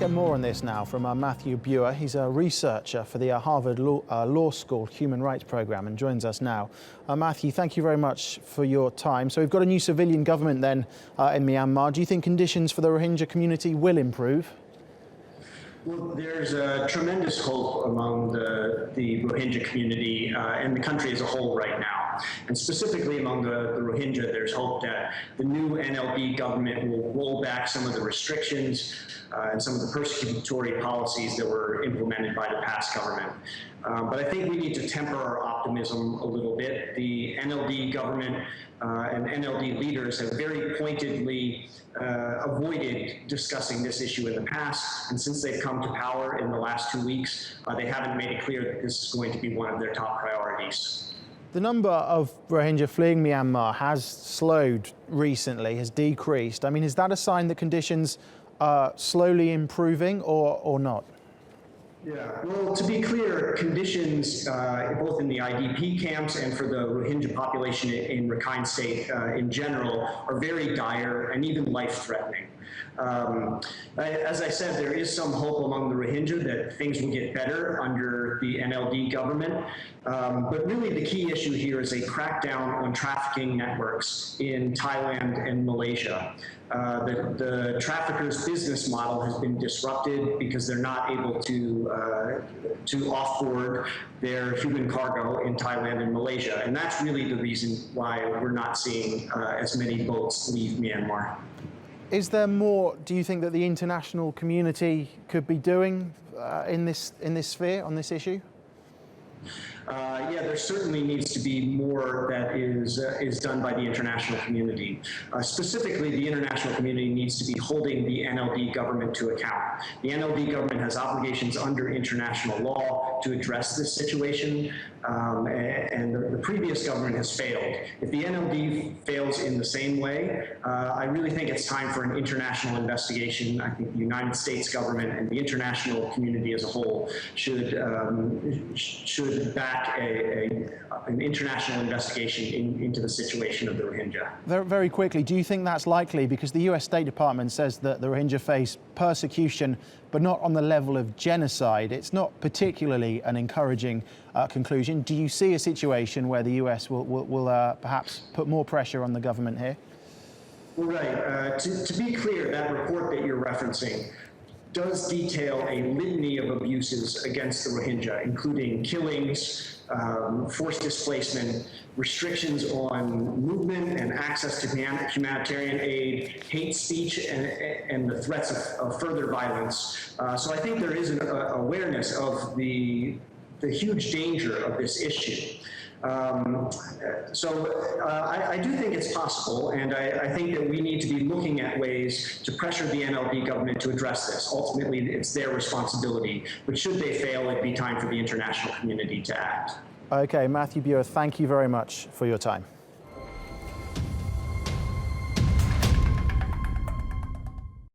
get more on this now from Matthew Bugher. He's a researcher for the Harvard Law School Human Rights Program and joins us now. Matthew, thank you very much for your time. So we've got a new civilian government then in Myanmar. Do you think conditions for the Rohingya community will improve? Well, there's a tremendous hope among the Rohingya community and the country as a whole right now. And specifically among the Rohingya, there's hope that the new NLD government will roll back some of the restrictions and some of the persecutory policies that were implemented by the past government. But I think we need to temper our optimism a little bit. The NLD government and NLD leaders have very pointedly avoided discussing this issue in the past, and since they've come to power in the last 2 weeks, they haven't made it clear that this is going to be one of their top priorities. The number of Rohingya fleeing Myanmar has slowed recently, has decreased. I mean, is that a sign that conditions are slowly improving or not? Yeah, well, to be clear, conditions both in the IDP camps and for the Rohingya population in Rakhine State in general are very dire and even life-threatening. As I said, there is some hope among the Rohingya that things will get better under the NLD government. But really the key issue here is a crackdown on trafficking networks in Thailand and Malaysia. The traffickers' business model has been disrupted because they're not able to offboard their human cargo in Thailand and Malaysia. And that's really the reason why we're not seeing as many boats leave Myanmar. Is there more, do you think, that the international community could be doing in this sphere, on this issue? Yeah, there certainly needs to be more that is done by the international community. Specifically, the international community needs to be holding the NLD government to account. The NLD government has obligations under international law to address this situation, and the previous government has failed. If the NLD fails in the same way, I really think it's time for an international investigation. I think the United States government and the international community as a whole should back an international investigation into the situation of the Rohingya. Very quickly, do you think that's likely? Because the US State Department says that the Rohingya face persecution, but not on the level of genocide. It's not particularly an encouraging conclusion. Do you see a situation where the US will perhaps put more pressure on the government here? Well, right. To be clear, that report that you're referencing does detail a litany of abuses against the Rohingya, including killings, forced displacement, restrictions on movement and access to humanitarian aid, hate speech, and the threats of further violence. So I think there is an awareness of the huge danger of this issue. I do think it's possible, and I think that we need to be looking at ways to pressure the NLD government to address this. Ultimately, it's their responsibility, but should they fail, it'd be time for the international community to act. Okay, Matthew Bugher, thank you very much for your time.